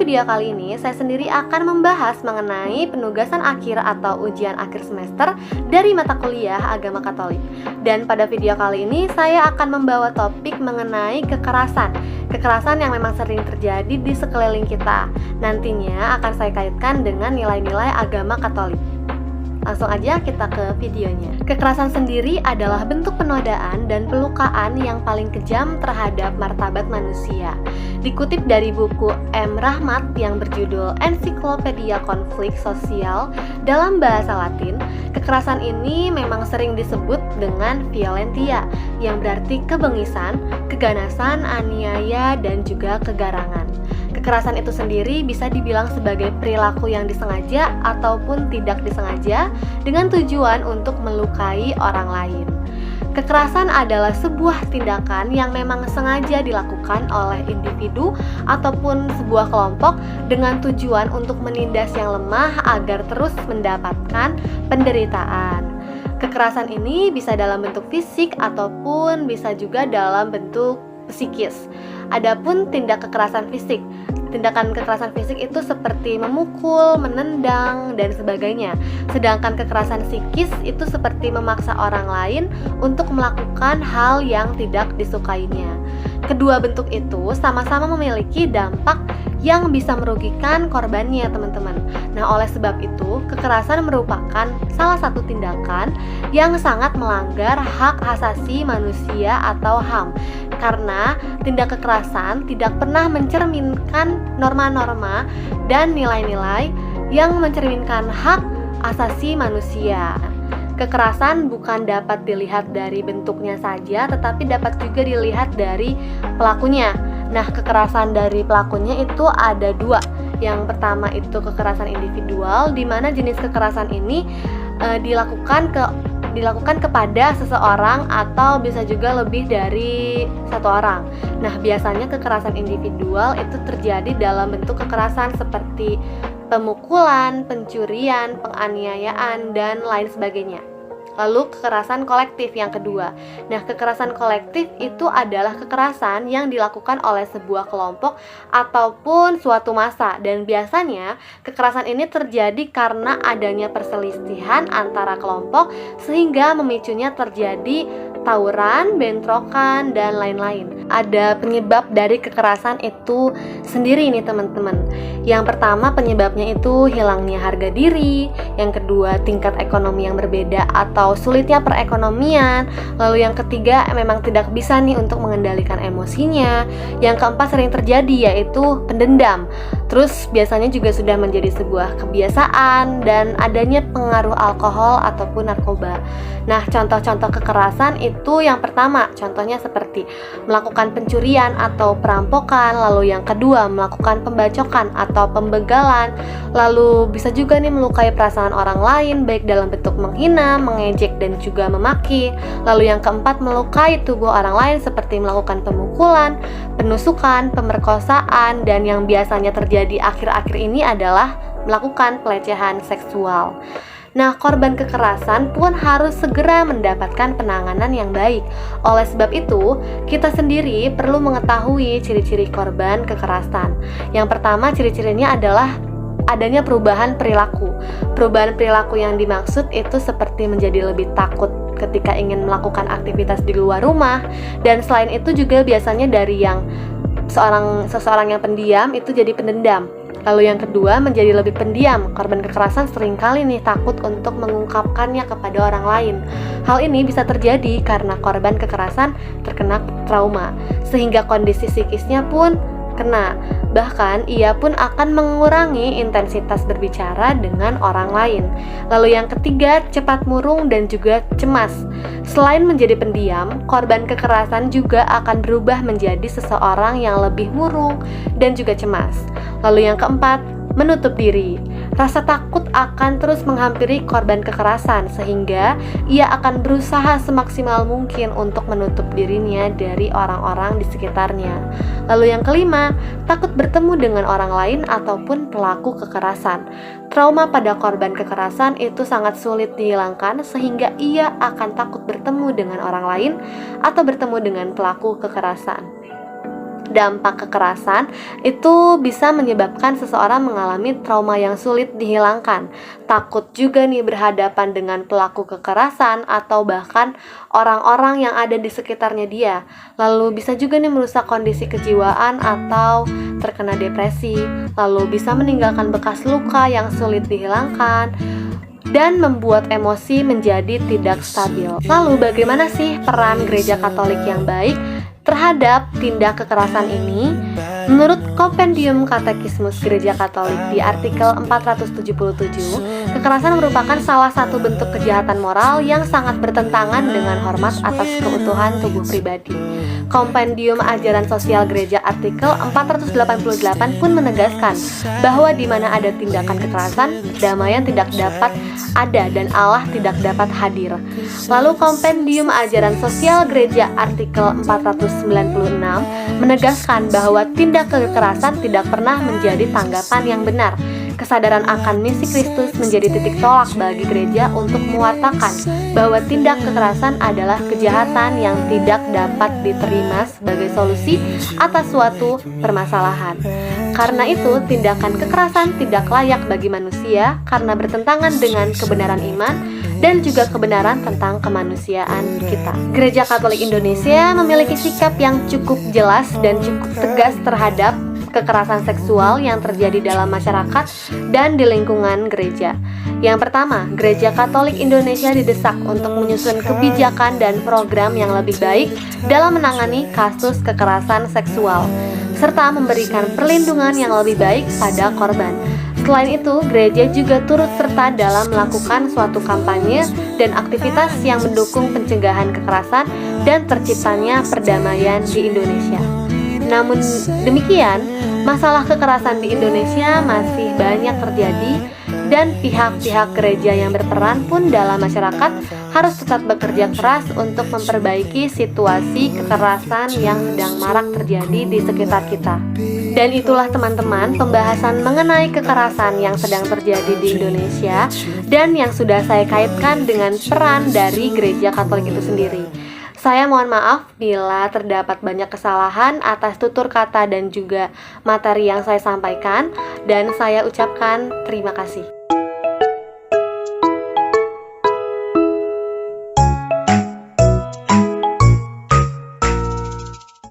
video kali ini, saya sendiri akan membahas mengenai penugasan akhir atau ujian akhir semester dari mata kuliah agama Katolik. Dan pada video kali ini, saya akan membawa topik mengenai kekerasan. Kekerasan yang memang sering terjadi di sekeliling kita. Nantinya akan saya kaitkan dengan nilai-nilai agama Katolik. Langsung aja kita ke videonya. Kekerasan sendiri adalah bentuk penodaan dan pelukaan yang paling kejam terhadap martabat manusia. Dikutip dari buku M. Rahmat yang berjudul Ensiklopedia Konflik Sosial dalam bahasa Latin, kekerasan ini memang sering disebut dengan violentia, yang berarti kebengisan, keganasan, aniaya, dan juga kegarangan. Kekerasan itu sendiri bisa dibilang sebagai perilaku yang disengaja ataupun tidak disengaja dengan tujuan untuk melukai orang lain. Kekerasan adalah sebuah tindakan yang memang sengaja dilakukan oleh individu ataupun sebuah kelompok dengan tujuan untuk menindas yang lemah agar terus mendapatkan penderitaan. Kekerasan ini bisa dalam bentuk fisik ataupun bisa juga dalam bentuk psikis. Adapun tindakan kekerasan fisik itu seperti memukul, menendang, dan sebagainya. Sedangkan kekerasan psikis itu seperti memaksa orang lain untuk melakukan hal yang tidak disukainya. Kedua bentuk itu sama-sama memiliki dampak yang bisa merugikan korbannya, teman-teman. Nah, oleh sebab itu, kekerasan merupakan salah satu tindakan yang sangat melanggar hak asasi manusia atau HAM. Karena tindak kekerasan tidak pernah mencerminkan norma-norma dan nilai-nilai yang mencerminkan hak asasi manusia. Kekerasan bukan dapat dilihat dari bentuknya saja, tetapi dapat juga dilihat dari pelakunya. Nah, kekerasan dari pelakunya itu ada dua. Yang pertama itu kekerasan individual, di mana jenis kekerasan ini dilakukan kepada seseorang atau bisa juga lebih dari satu orang. Nah, biasanya kekerasan individual itu terjadi dalam bentuk kekerasan seperti pemukulan, pencurian, penganiayaan, dan lain sebagainya. Lalu kekerasan kolektif yang kedua. Nah, kekerasan kolektif itu adalah kekerasan yang dilakukan oleh sebuah kelompok ataupun suatu massa. Dan biasanya kekerasan ini terjadi karena adanya perselisihan antara kelompok sehingga memicunya terjadi tawuran, bentrokan, dan lain-lain. Ada penyebab dari kekerasan itu sendiri nih, teman-teman. Yang pertama, penyebabnya itu hilangnya harga diri. Yang kedua, tingkat ekonomi yang berbeda atau sulitnya perekonomian. Lalu yang ketiga, memang tidak bisa nih untuk mengendalikan emosinya. Yang keempat, sering terjadi yaitu pendendam. Terus biasanya juga sudah menjadi sebuah kebiasaan dan adanya pengaruh alkohol ataupun narkoba. Nah, contoh-contoh kekerasan itu yang pertama, contohnya seperti melakukan pencurian atau perampokan. Lalu yang kedua, melakukan pembacokan atau pembegalan. Lalu bisa juga nih melukai perasaan orang lain, baik dalam bentuk menghina, mengejek, dan juga memaki. Lalu yang keempat, melukai tubuh orang lain seperti melakukan pemukulan, penusukan, pemerkosaan, dan yang biasanya terjadi akhir-akhir ini adalah melakukan pelecehan seksual. Nah, korban kekerasan pun harus segera mendapatkan penanganan yang baik. Oleh sebab itu, kita sendiri perlu mengetahui ciri-ciri korban kekerasan. Yang pertama, ciri-cirinya adalah adanya perubahan perilaku. Perubahan perilaku yang dimaksud itu seperti menjadi lebih takut ketika ingin melakukan aktivitas di luar rumah. Dan selain itu juga biasanya dari yang seseorang yang pendiam itu jadi pendendam. Lalu yang kedua, menjadi lebih pendiam. Korban kekerasan seringkali nih takut untuk mengungkapkannya kepada orang lain. Hal ini bisa terjadi karena korban kekerasan terkena trauma, sehingga kondisi psikisnya pun kena. Bahkan ia pun akan mengurangi intensitas berbicara dengan orang lain. Lalu yang ketiga, cepat murung dan juga cemas. Selain menjadi pendiam, korban kekerasan juga akan berubah menjadi seseorang yang lebih murung dan juga cemas. Lalu yang keempat, menutup diri. Rasa takut akan terus menghampiri korban kekerasan sehingga ia akan berusaha semaksimal mungkin untuk menutup dirinya dari orang-orang di sekitarnya. Lalu yang kelima, takut bertemu dengan orang lain ataupun pelaku kekerasan. Trauma pada korban kekerasan itu sangat sulit dihilangkan sehingga ia akan takut bertemu dengan orang lain atau bertemu dengan pelaku kekerasan. dampak kekerasan itu bisa menyebabkan seseorang mengalami trauma yang sulit dihilangkan. Takut juga nih berhadapan dengan pelaku kekerasan atau bahkan orang-orang yang ada di sekitarnya dia. Lalu bisa juga nih merusak kondisi kejiwaan atau terkena depresi. Lalu bisa meninggalkan bekas luka yang sulit dihilangkan dan membuat emosi menjadi tidak stabil. Lalu bagaimana sih peran gereja Katolik yang baik terhadap tindak kekerasan ini? Menurut Kompendium Katekismus Gereja Katolik di artikel 477, kekerasan merupakan salah satu bentuk kejahatan moral yang sangat bertentangan dengan hormat atas keutuhan tubuh pribadi. Kompendium Ajaran Sosial Gereja artikel 488 pun menegaskan bahwa di mana ada tindakan kekerasan, damaian tidak dapat ada dan Allah tidak dapat hadir. Lalu Kompendium Ajaran Sosial Gereja artikel 496 menegaskan bahwa tindak kekerasan tidak pernah menjadi tanggapan yang benar. Kesadaran akan misi Kristus menjadi titik tolak bagi gereja untuk mewartakan bahwa tindak kekerasan adalah kejahatan yang tidak dapat diterima sebagai solusi atas suatu permasalahan. Karena itu, tindakan kekerasan tidak layak bagi manusia karena bertentangan dengan kebenaran iman dan juga kebenaran tentang kemanusiaan kita. Gereja Katolik Indonesia memiliki sikap yang cukup jelas dan cukup tegas terhadap kekerasan seksual yang terjadi dalam masyarakat dan di lingkungan gereja. Yang pertama, Gereja Katolik Indonesia didesak untuk menyusun kebijakan dan program yang lebih baik dalam menangani kasus kekerasan seksual, serta memberikan perlindungan yang lebih baik pada korban. Selain itu, gereja juga turut serta dalam melakukan suatu kampanye dan aktivitas yang mendukung pencegahan kekerasan dan terciptanya perdamaian di Indonesia. Namun demikian, masalah kekerasan di Indonesia masih banyak terjadi dan pihak-pihak gereja yang berperan pun dalam masyarakat harus tetap bekerja keras untuk memperbaiki situasi kekerasan yang sedang marak terjadi di sekitar kita. Dan itulah teman-teman pembahasan mengenai kekerasan yang sedang terjadi di Indonesia dan yang sudah saya kaitkan dengan peran dari Gereja Katolik itu sendiri. Saya mohon maaf bila terdapat banyak kesalahan atas tutur kata dan juga materi yang saya sampaikan, dan saya ucapkan terima kasih.